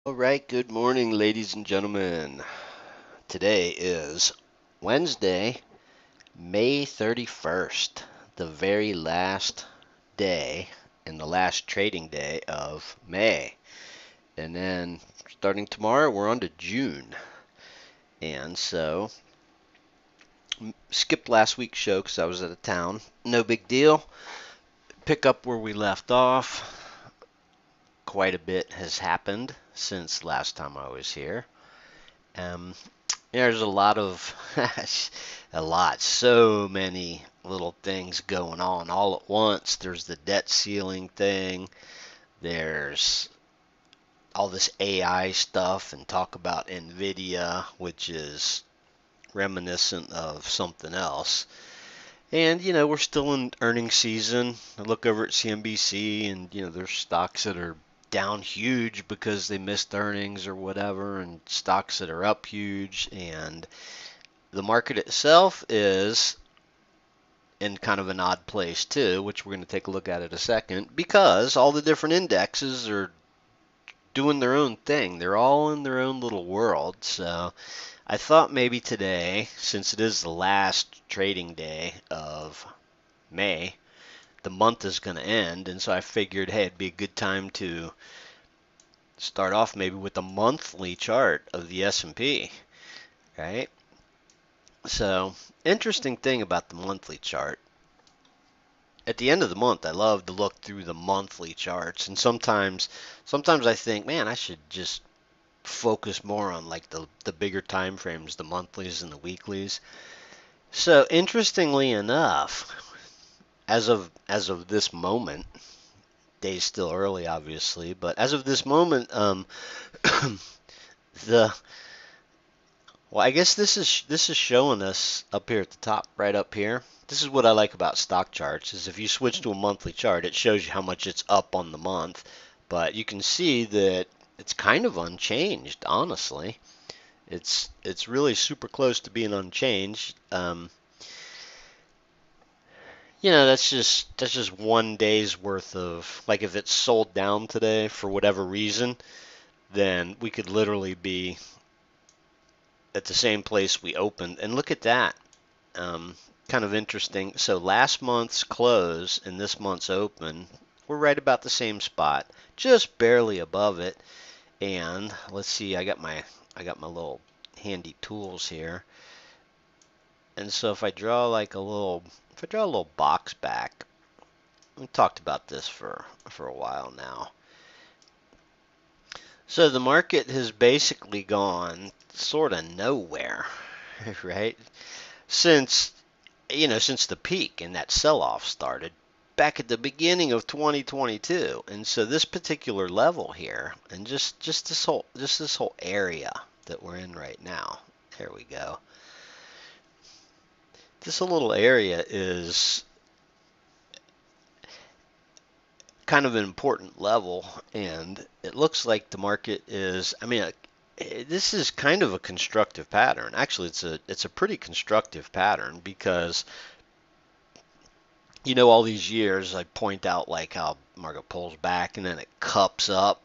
All right, good morning, ladies and gentlemen. Today is Wednesday, May 31st, the very last day and the last trading day of May. And then starting tomorrow, we're on to June. And so, skipped last week's show because I was out of town. No big deal. Pick up where we left off. Quite a bit has happened since last time I was here. Um, There's a lot of, so many little things going on all at once. There's the debt ceiling thing. There's all this AI stuff and talk about Nvidia, which is reminiscent of something else. And, we're still in earnings season. I look over at CNBC and, there's stocks that are down huge because they missed earnings or whatever, and stocks that are up huge. And the market itself is in kind of an odd place too, which we're going to take a look at in a second, because all the different indexes are doing their own thing. They're all in their own little world. So I thought maybe today, since it is the last trading day of May, the month is going to end, and so I figured, hey, it'd be a good time to start off maybe with the monthly chart of the S&P, right? So, interesting thing about the monthly chart. At the end of the month, I love to look through the monthly charts, and sometimes I think, man, I should just focus more on like the bigger time frames, the monthlies and the weeklies. So, interestingly enough, as of this moment, day's still early, obviously, but as of this moment, the well, I guess this is showing us up here at the top, right up here. This is what I like about stock charts, is if you switch to a monthly chart, it shows you how much it's up on the month, but you can see that it's kind of unchanged, honestly. It's really super close to being unchanged. That's just one day's worth of, like, if it's sold down today for whatever reason, then we could literally be at the same place we opened. And look at that. Kind of interesting. So last month's close and this month's open, we're right about the same spot, just barely above it. And let's see, I got my little handy tools here. And so if I draw a little box back, we talked about this for a while now. So the market has basically gone sort of nowhere, right? Since since the peak and that sell-off started back at the beginning of 2022. And so this particular level here, and just this whole area that we're in right now. There we go. This little area is kind of an important level, and it looks like the market is, this is kind of a constructive pattern. Actually, it's a pretty constructive pattern, because all these years I point out like how market pulls back and then it cups up.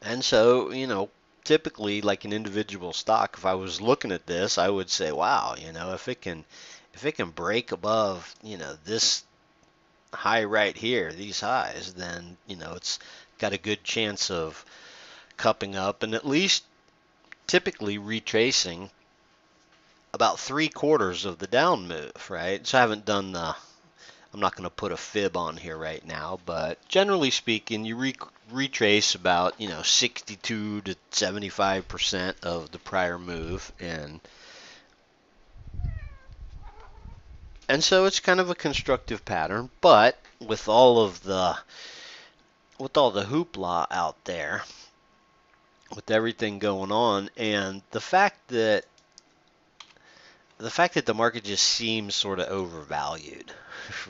And so, typically like an individual stock, if I was looking at this, I would say, wow, if it can break above, this high right here, these highs, then, it's got a good chance of cupping up and at least typically retracing about 3/4 of the down move, right? So I haven't done I'm not going to put a fib on here right now, but generally speaking, you retrace about 62 to 75% of the prior move, and so it's kind of a constructive pattern. But with all the hoopla out there, with everything going on, and the fact that the market just seems sort of overvalued,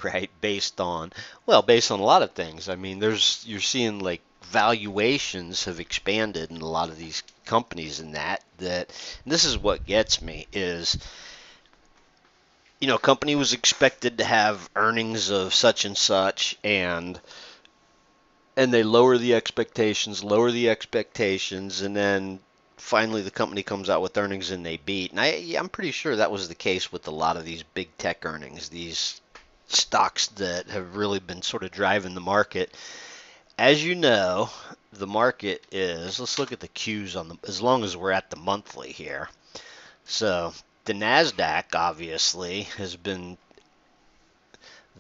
right? Based on a lot of things. I mean, you're seeing like valuations have expanded in a lot of these companies, and this is what gets me is, a company was expected to have earnings of such and such, and and they lower the expectations, and then finally the company comes out with earnings and they beat. And I'm pretty sure that was the case with a lot of these big tech earnings, these stocks that have really been sort of driving the market. As you know, the market is, let's look at the Qs on the, as long as we're at the monthly here. So the NASDAQ obviously has been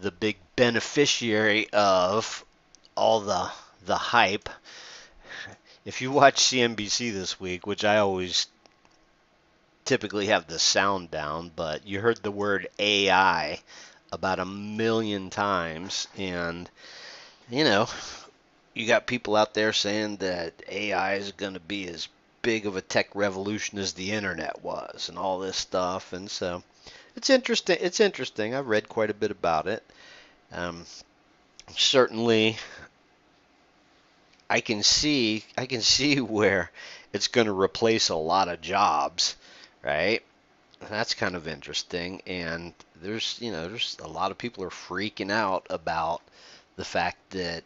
the big beneficiary of all the hype. If you watch CNBC this week, which I always typically have the sound down, but you heard the word AI about 1 million times, and you know, you got people out there saying that AI is going to be as big of a tech revolution as the internet was, and all this stuff, and so it's interesting. It's interesting. I've read quite a bit about it. Um, Certainly, I can see where it's going to replace a lot of jobs, right? That's kind of interesting, and there's a lot of people are freaking out about the fact that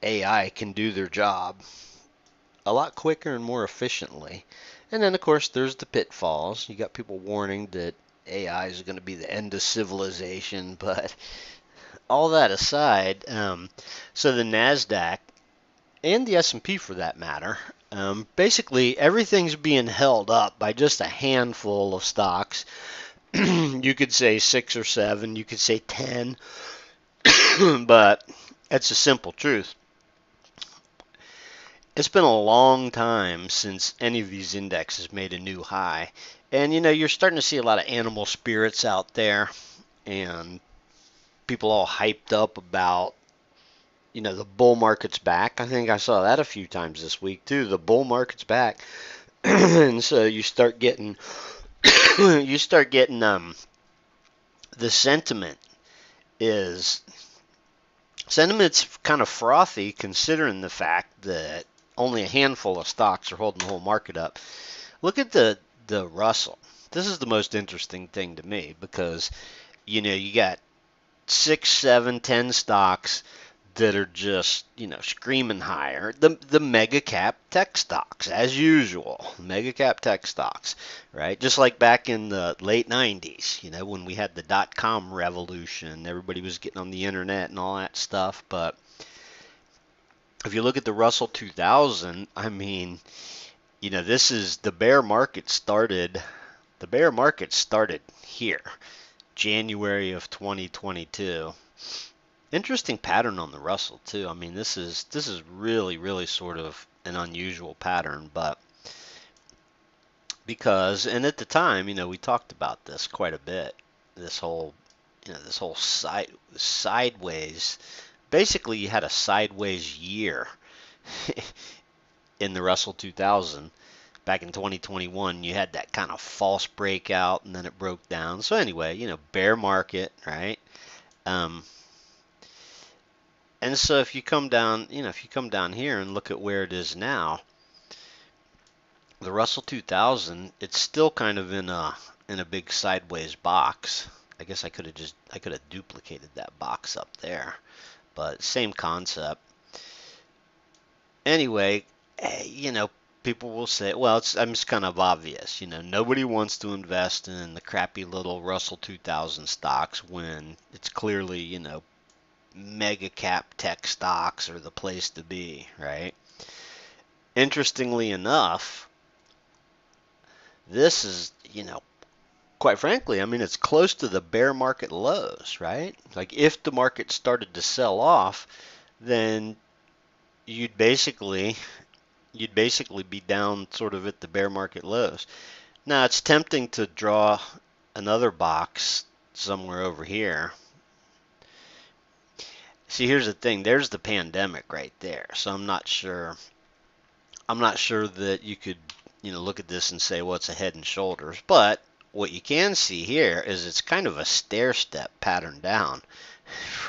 AI can do their job a lot quicker and more efficiently. And then of course there's the pitfalls. You got people warning that AI is going to be the end of civilization, but all that aside, so the Nasdaq and the S&P for that matter, basically everything's being held up by just a handful of stocks. You could say 6 or 7, you could say 10, but that's a simple truth. It's been a long time since any of these indexes made a new high. And you're starting to see a lot of animal spirits out there, and people all hyped up about the bull market's back. I think I saw that a few times this week too. The bull market's back. And so you start getting the sentiment's kind of frothy, considering the fact that only a handful of stocks are holding the whole market up. Look at the Russell. This is the most interesting thing to me, because you got 6, 7, 10 stocks that are just screaming higher. The mega cap tech stocks, as usual, mega cap tech stocks, right? Just like back in the late 90s, when we had the dot-com revolution, everybody was getting on the internet and all that stuff. But if you look at the Russell 2000, I mean, this is the bear market started. The bear market started here, January of 2022. Interesting pattern on the Russell too. I mean, this is really, really sort of an unusual pattern, but because, and at the time, we talked about this quite a bit. This whole sideways. Basically, you had a sideways year in the Russell 2000. Back in 2021, you had that kind of false breakout, and then it broke down. So anyway, bear market, right? And so if you come down, here and look at where it is now, the Russell 2000, it's still kind of in a big sideways box. I guess I could have duplicated that box up there, but same concept. Anyway, people will say, well, it's kind of obvious. Nobody wants to invest in the crappy little Russell 2000 stocks when it's clearly, mega cap tech stocks are the place to be, right? Interestingly enough, this is, quite frankly, I mean, it's close to the bear market lows, right? Like if the market started to sell off, then you'd basically be down sort of at the bear market lows. Now, it's tempting to draw another box somewhere over here. See, here's the thing. There's the pandemic right there. So I'm not sure that you could, look at this and say, well, it's a head and shoulders. But what you can see here is it's kind of a stair step pattern down,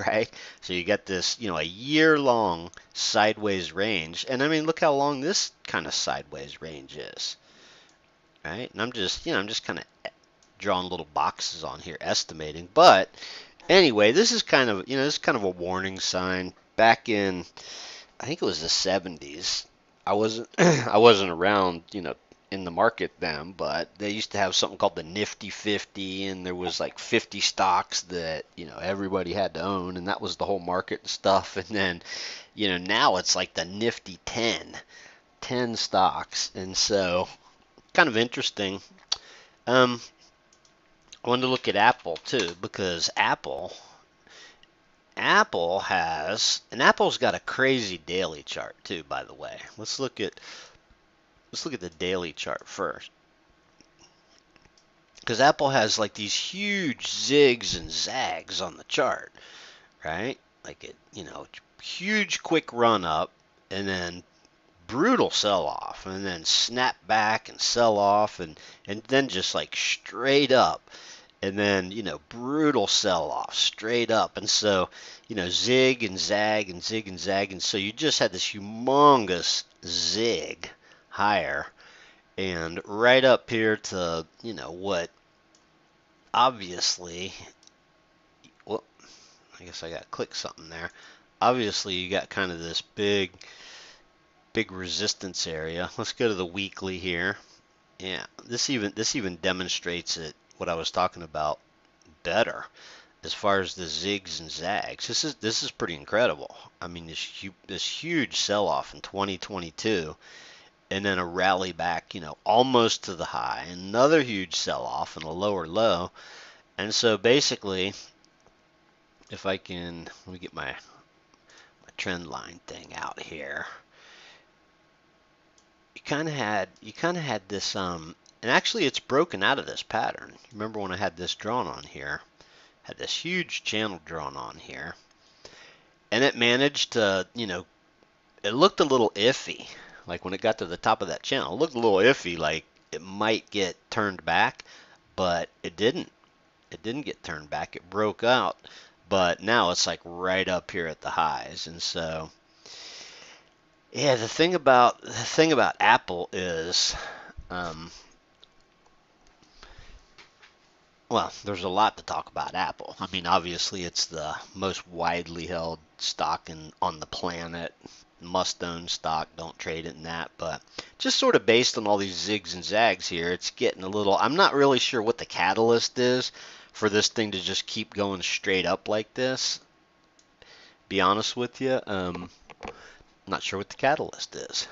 right? So you got this, a year-long sideways range. And I mean, look how long this kind of sideways range is, right? And I'm just kind of drawing little boxes on here, estimating. But anyway, this is kind of, a warning sign. back in, I think it was the 70s. I wasn't I wasn't around, in the market then, but they used to have something called the Nifty 50, and there was like 50 stocks that, everybody had to own, and that was the whole market and stuff. And then, now it's like the Nifty 10 stocks. And so, kind of interesting. Um, I wanted to look at Apple too, because Apple's got a crazy daily chart too, by the way. Let's look at the daily chart first. Because Apple has like these huge zigs and zags on the chart, right? Like huge quick run up, and then brutal sell off, and then snap back and sell off, and then just like straight up, and then brutal sell off straight up. And so zig and zag and zig and zag, and so you just had this humongous zig higher, and right up here to what obviously, well, I guess I got to click something there. Obviously you got kind of this big resistance area. Let's go to the weekly here. Yeah, this even demonstrates it, what I was talking about, better as far as the zigs and zags. This is pretty incredible. I mean, this huge sell-off in 2022, and then a rally back, almost to the high, another huge sell-off and a lower low. And so basically, if I can, let me get my trend line thing out here. You kind of had this, and actually it's broken out of this pattern. Remember when I had this drawn on here? Had this huge channel drawn on here, and it managed to, it looked a little iffy. Like when it got to the top of that channel, it looked a little iffy, like it might get turned back, but it didn't. It didn't get turned back. It broke out, but now it's like right up here at the highs. And so, yeah, the thing about Apple is, well, there's a lot to talk about Apple. I mean, obviously, it's the most widely held stock on the planet. Must own stock, don't trade it in that. But just sort of based on all these zigs and zags here, it's getting a little, I'm not really sure what the catalyst is for this thing to just keep going straight up like this. Be honest with you, not sure what the catalyst is.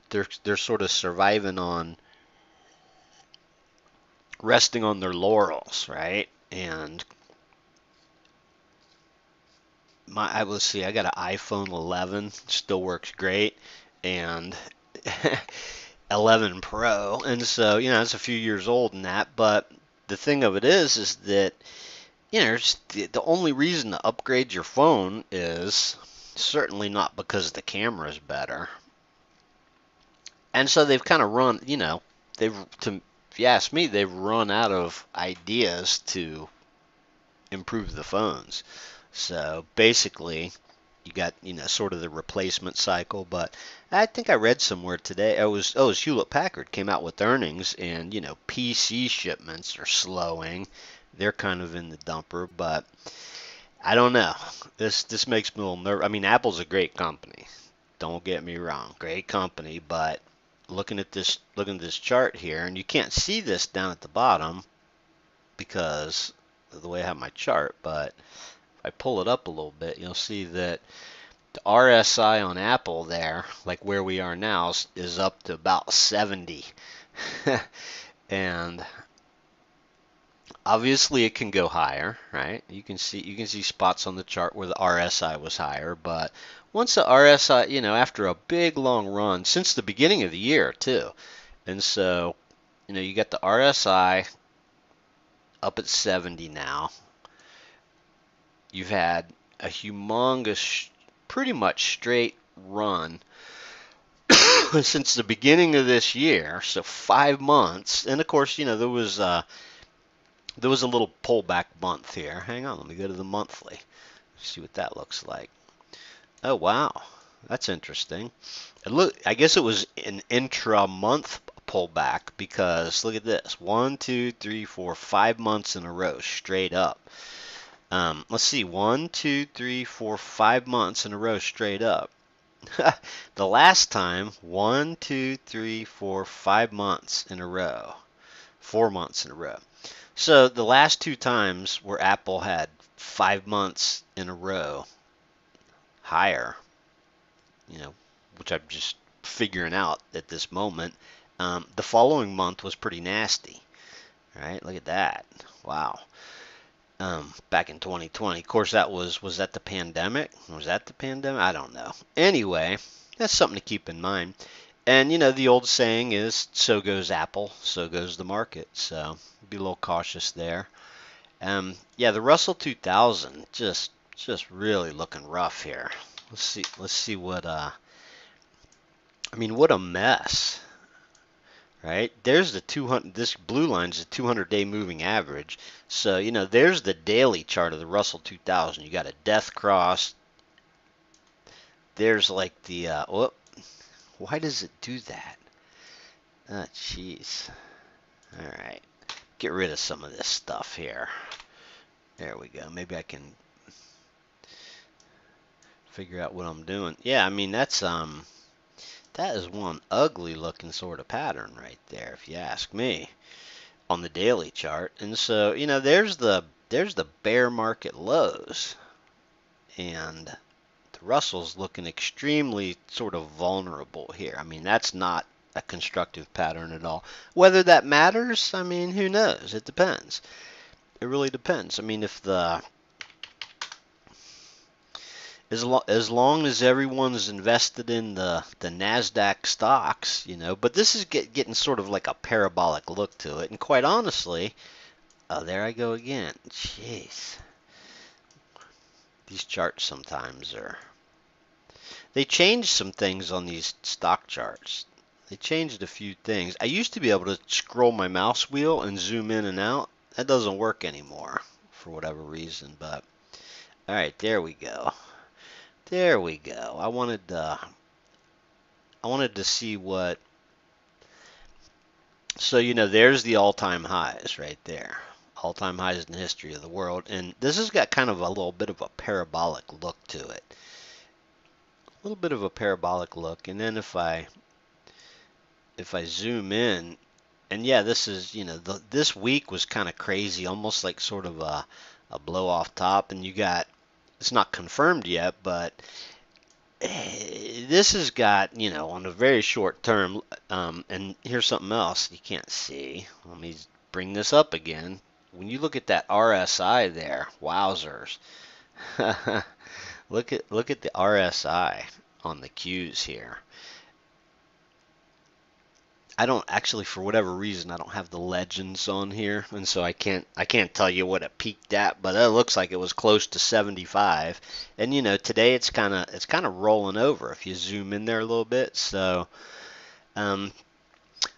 They're sort of surviving on, resting on their laurels, right? And I will see. I got an iPhone 11, still works great, and 11 Pro, and so it's a few years old in that. But the thing of it is that the only reason to upgrade your phone is certainly not because the camera is better. And so they've kind of run, if you ask me, they've run out of ideas to improve the phones. So basically, you got sort of the replacement cycle. But I think I read somewhere today, it was Hewlett Packard came out with earnings, and PC shipments are slowing. They're kind of in the dumper, but I don't know. This makes me a little nervous. I mean, Apple's a great company. Don't get me wrong, great company, but looking at this chart here, and you can't see this down at the bottom because of the way I have my chart, but if I pull it up a little bit, you'll see that the RSI on Apple there, like where we are now, is up to about 70. And obviously it can go higher, right? You can see spots on the chart where the RSI was higher, but once the RSI, after a big long run since the beginning of the year too, and so you got the RSI up at 70 now. You've had a humongous, pretty much straight run since the beginning of this year, so 5 months, and of course there was a little pullback month here. Hang on, let me go to the monthly. See what that looks like. Oh wow, that's interesting. I guess it was an intra-month pullback, because look at this: 1, 2, 3, 4, 5 months in a row straight up. Let's see, 5 months in a row straight up. The last time, 5 months in a row, 4 months in a row. So the last two times where Apple had 5 months in a row higher, which I'm just figuring out at this moment, the following month was pretty nasty. Right? Look at that. Wow. Back in 2020. Of course, was that the pandemic? Was that the pandemic? I don't know. Anyway, that's something to keep in mind. And the old saying is, so goes Apple, so goes the market. So be a little cautious there. Yeah, the Russell 2000 just really looking rough here. Let's see what what a mess. Right? There's the 200, this blue line is the 200-day moving average. So, there's the daily chart of the Russell 2000. You got a death cross. There's like the, why does it do that? Oh, jeez. All right. Get rid of some of this stuff here. There we go. Maybe I can figure out what I'm doing. Yeah, that is one ugly looking sort of pattern right there, if you ask me, on the daily chart. And so, there's the bear market lows, and the Russell's looking extremely sort of vulnerable here. That's not a constructive pattern at all. Whether that matters, who knows? It depends. It really depends. If the as long as everyone's invested in the NASDAQ stocks, but this is getting sort of like a parabolic look to it. And quite honestly, oh, there I go again. Jeez. These charts sometimes they changed some things on these stock charts. They changed a few things. I used to be able to scroll my mouse wheel and zoom in and out. That doesn't work anymore for whatever reason, but all right, there we go. There we go. I wanted to see what. So there's the all-time highs right there. All-time highs in the history of the world, and this has got kind of a little bit of a parabolic look to it. A little bit of a parabolic look, and then if I zoom in, and yeah, this is this week was kind of crazy, almost like sort of a blow off top, and you got. It's not confirmed yet, but this has got, on a very short term, and here's something else you can't see. Let me bring this up again. When you look at that RSI there, wowzers. Look at the RSI on the Qs here. I don't actually, for whatever reason, I don't have the legends on here, and so I can't tell you what it peaked at, but it looks like it was close to 75. And today it's kind of rolling over if you zoom in there a little bit. So,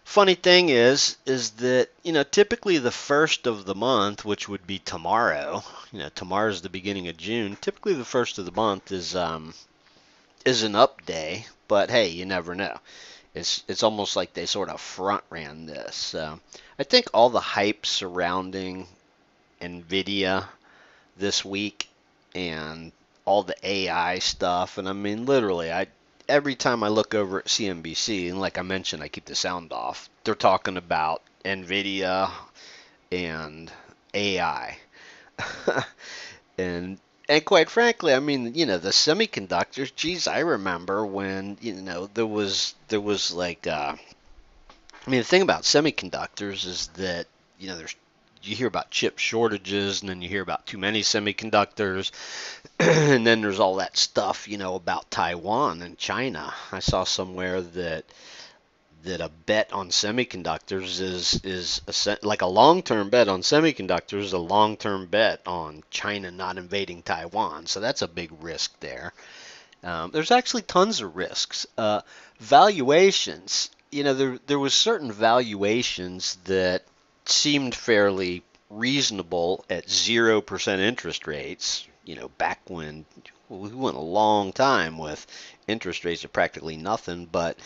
funny thing is that typically the first of the month, which would be tomorrow, tomorrow's the beginning of June. Typically the first of the month is an up day, but hey, you never know. It's almost like they sort of front ran this. So I think all the hype surrounding NVIDIA this week and all the AI stuff, and literally, every time I look over at CNBC, and like I mentioned, I keep the sound off, they're talking about NVIDIA and AI. And quite frankly, the semiconductors, geez, I remember when, there was like, the thing about semiconductors is that, you hear about chip shortages, and then you hear about too many semiconductors, and then there's all that stuff, about Taiwan and China. I saw somewhere that a bet on semiconductors is like a long-term bet on semiconductors is a long-term bet on China not invading Taiwan. So that's a big risk there. There's actually tons of risks. Valuations, there was certain valuations that seemed fairly reasonable at 0% interest rates, back when we went a long time with interest rates of practically nothing, but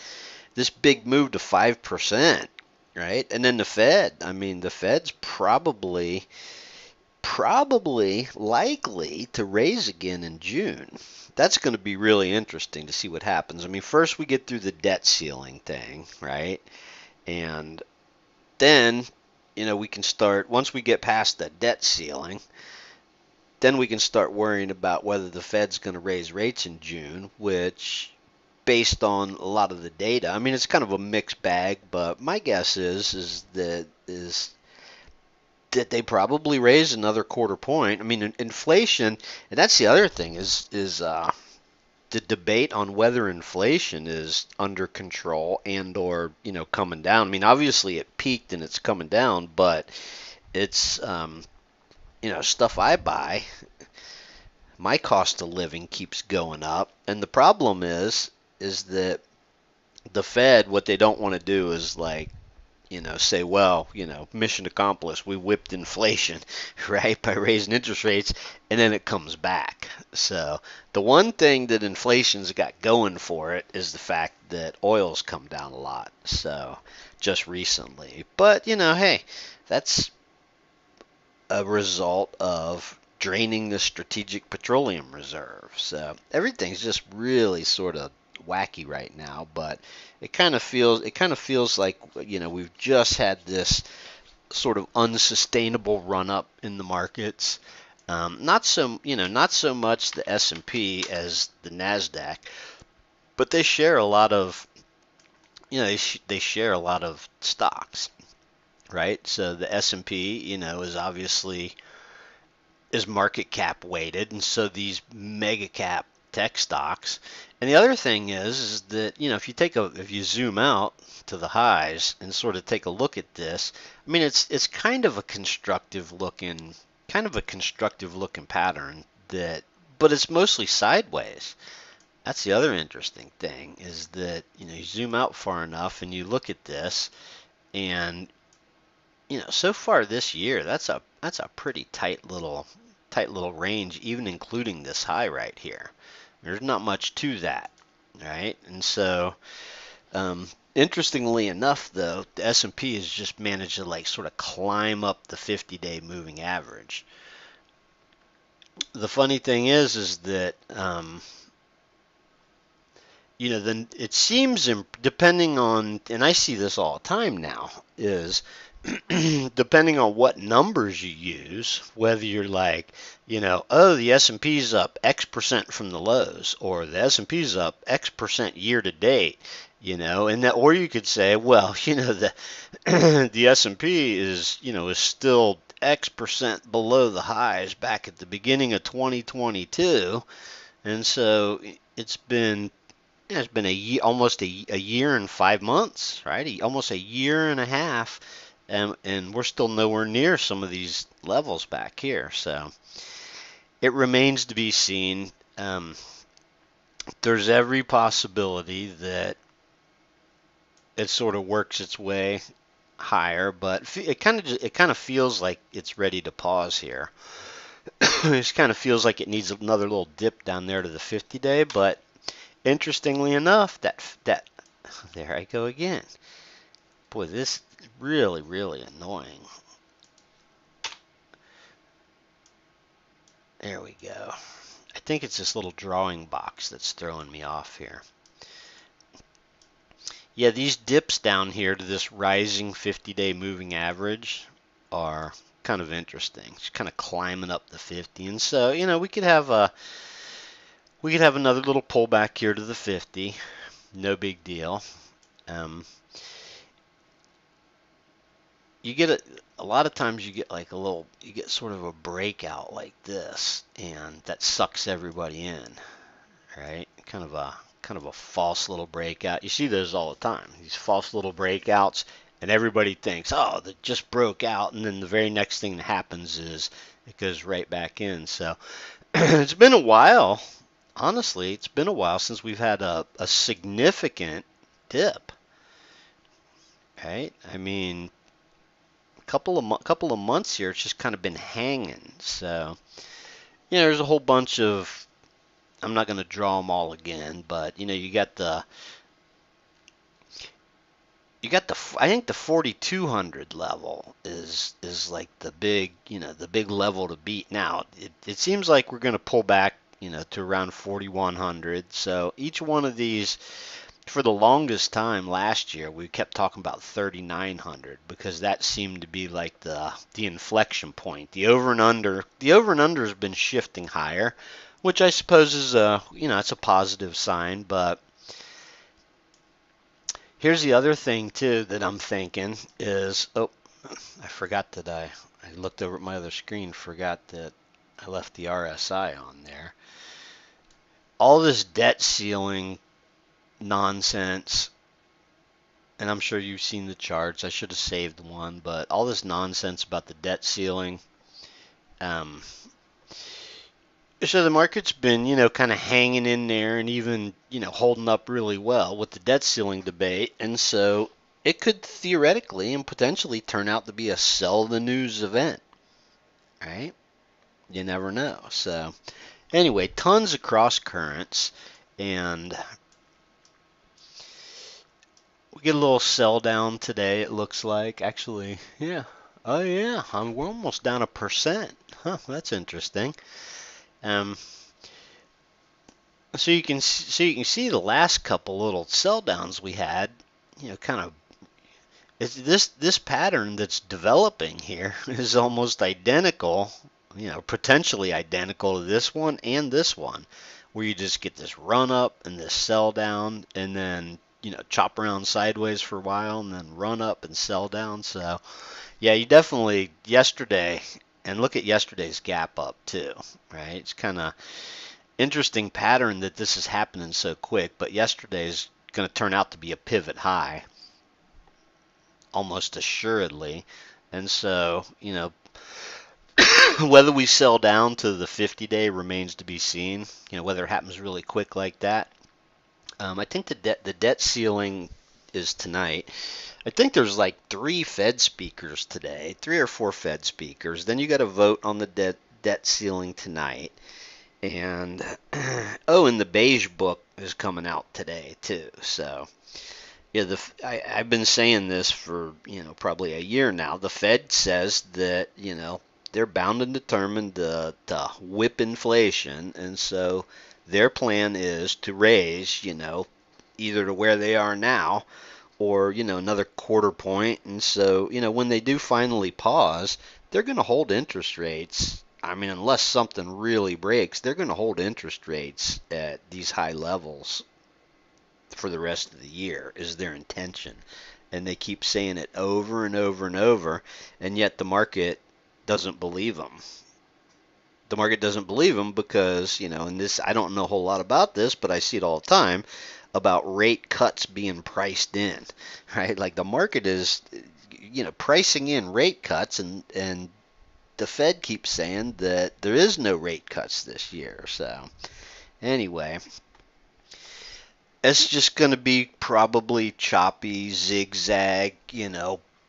this big move to 5%, right? And then the Fed, the Fed's probably, probably likely to raise again in June. That's going to be really interesting to see what happens. I mean, first we get through the debt ceiling thing, right? And then, we can start, once we get past the debt ceiling, then we can start worrying about whether the Fed's going to raise rates in June, which, based on a lot of the data, I mean, it's kind of a mixed bag, but my guess is that they probably raise another quarter point. I mean, inflation, and that's the other thing is the debate on whether inflation is under control and or coming down. I mean, obviously it peaked and it's coming down, but it's stuff I buy, my cost of living keeps going up, and the problem is that the Fed, what they don't want to do is like say, well, mission accomplished. We whipped inflation, right, by raising interest rates, and then it comes back. So the one thing that inflation's got going for it is the fact that oil's come down a lot. So just recently, but hey, that's a result of draining the strategic petroleum reserve. So everything's just really sort of wacky right now, but it kind of feels like we've just had this sort of unsustainable run up in the markets. Not so much the S&P as the Nasdaq, but they share a lot of they share a lot of stocks, right? So the S&P is obviously is market cap weighted, and so these mega cap tech stocks. And the other thing is that if you zoom out to the highs and sort of take a look at this, I mean it's kind of a constructive looking pattern that, but it's mostly sideways. That's the other interesting thing is that you zoom out far enough and you look at this, and so far this year that's a pretty tight little range, even including this high right here. There's not much to that, right? And so, interestingly enough, though, the S&P has just managed to like sort of climb up the 50-day moving average. The funny thing is that then it seems, depending on, and I see this all the time now, is depending on what numbers you use, whether you're like, oh, the S&P's up X percent from the lows, or the S&P's up X percent year to date, and that, or you could say, well, the the S&P is still X percent below the highs back at the beginning of 2022, and so it's been a year, almost a year and 5 months, right? Almost a year and a half, and we're still nowhere near some of these levels back here. So it remains to be seen. There's every possibility that it sort of works its way higher, but it kind of feels like it's ready to pause here. It kind of feels like it needs another little dip down there to the 50-day, but interestingly enough, that there I go again. Boy, this is really, really annoying. There we go. I think it's this little drawing box that's throwing me off here. Yeah, these dips down here to this rising 50-day moving average are kind of interesting. It's kind of climbing up the 50, and so we could have another little pullback here to the 50. No big deal. You get a lot of times you get like you get sort of a breakout like this, and that sucks everybody in, right? Kind of a false little breakout. You see those all the time, these false little breakouts, and everybody thinks, oh, that just broke out, and then the very next thing that happens is it goes right back in. So it's been a while. Honestly, it's been a while since we've had a significant dip, right? I mean, couple of months here, it's just kind of been hanging. So, there's a whole bunch of, I'm not going to draw them all again, but you got you got I think the 4200 level is like the big, the big level to beat. Now, it seems like we're going to pull back, to around 4100. So each one of these, for the longest time last year, we kept talking about 3900 because that seemed to be like the inflection point. The over and under has been shifting higher, which I suppose is it's a positive sign, but here's the other thing too that I'm thinking is, I forgot that I looked over at my other screen, forgot that I left the RSI on there. All this debt ceiling nonsense, and I'm sure you've seen the charts. I should have saved one, but all this nonsense about the debt ceiling. So the market's been, kind of hanging in there and even, holding up really well with the debt ceiling debate. And so it could theoretically and potentially turn out to be a sell the news event, right? You never know. So anyway, tons of cross currents, and we get a little sell down today, it looks like. Actually, yeah. Oh yeah, we're almost down 1%. Huh, that's interesting. So you can see the last couple little sell downs we had, kind of this pattern that's developing here is almost identical, potentially identical to this one and this one, where you just get this run up and this sell down and then, chop around sideways for a while and then run up and sell down. So yeah, you definitely yesterday, and look at yesterday's gap up too, right? It's kind of interesting pattern that this is happening so quick, but yesterday's going to turn out to be a pivot high, almost assuredly. And so, whether we sell down to the 50-day remains to be seen, whether it happens really quick like that. I think the debt ceiling is tonight. I think there's like 3 Fed speakers today, 3 or 4 Fed speakers. Then you got to vote on the debt ceiling tonight. And and the beige book is coming out today too. So yeah, I've been saying this for probably a year now. The Fed says that they're bound and determined to whip inflation, and so their plan is to raise either to where they are now or another quarter point. And so when they do finally pause, they're going to hold interest rates. I mean, unless something really breaks, they're going to hold interest rates at these high levels for the rest of the year is their intention. And they keep saying it over and over and over, and yet the market doesn't believe them. The market doesn't believe them because, and this, I don't know a whole lot about this, but I see it all the time, about rate cuts being priced in, right? Like the market is, pricing in rate cuts, and the Fed keeps saying that there is no rate cuts this year. So anyway, it's just going to be probably choppy, zigzag,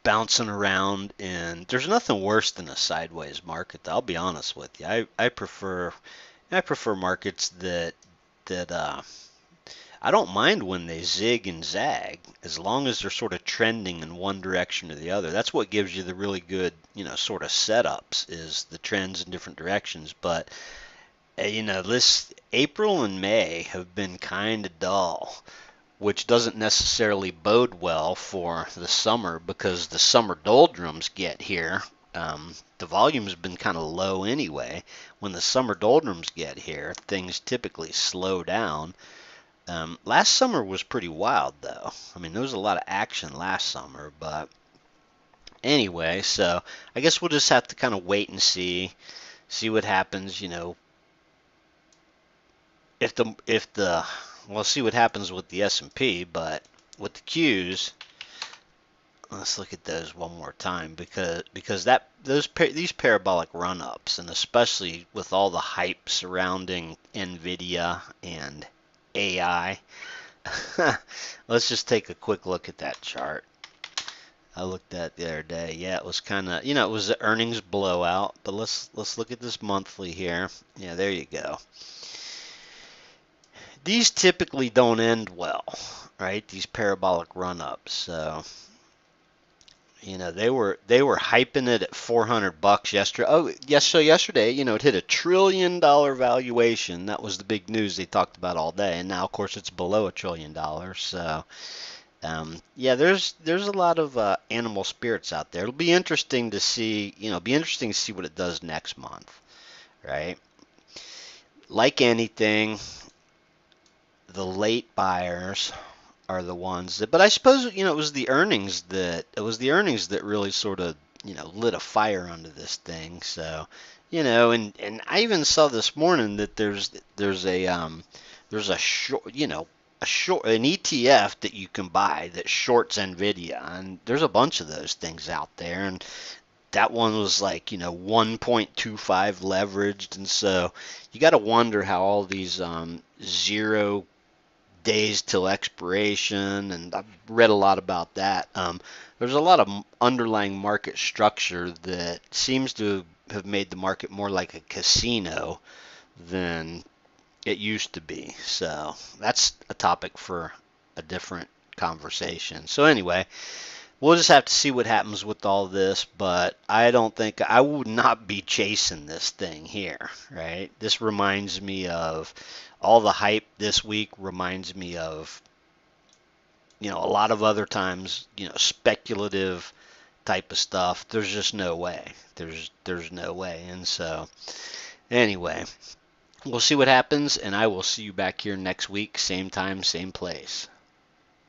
bouncing around, and there's nothing worse than a sideways market. I'll be honest with you. I prefer markets that I don't mind when they zig and zag, as long as they're sort of trending in one direction or the other. That's what gives you the really good, sort of setups, is the trends in different directions. But, this April and May have been kind of dull, which doesn't necessarily bode well for the summer because the summer doldrums get here. The volume's been kind of low anyway. When the summer doldrums get here, things typically slow down. Last summer was pretty wild, though. I mean, there was a lot of action last summer, but anyway, so I guess we'll just have to kind of wait and see what happens. We'll see what happens with the S&P, but with the Qs, let's look at those one more time because these parabolic run-ups, and especially with all the hype surrounding NVIDIA and AI. Let's just take a quick look at that chart. I looked at it the other day. Yeah, it was kind of, it was the earnings blowout, but let's look at this monthly here. Yeah, there you go. these typically don't end well, right? These parabolic run-ups. So, they were hyping it at $400 yesterday. Oh, yes. So yesterday, it hit $1 trillion valuation. That was the big news they talked about all day. And now, of course, it's below $1 trillion. So, yeah, there's a lot of animal spirits out there. It'll be interesting to see. Be interesting to see what it does next month, right? Like anything, the late buyers are the ones that, but I suppose, it was the earnings that really sort of, lit a fire under this thing. So, and I even saw this morning that there's a short, an ETF that you can buy that shorts Nvidia, and there's a bunch of those things out there, and that one was like, 1.25 leveraged, and so you got to wonder how all these 0 days till expiration, and I've read a lot about that. There's a lot of underlying market structure that seems to have made the market more like a casino than it used to be. So that's a topic for a different conversation. So anyway, we'll just have to see what happens with all this, but I would not be chasing this thing here, right? This reminds me of all the hype this week, reminds me of, a lot of other times, speculative type of stuff. There's just no way. There's no way. And so anyway, we'll see what happens, and I will see you back here next week, same time, same place.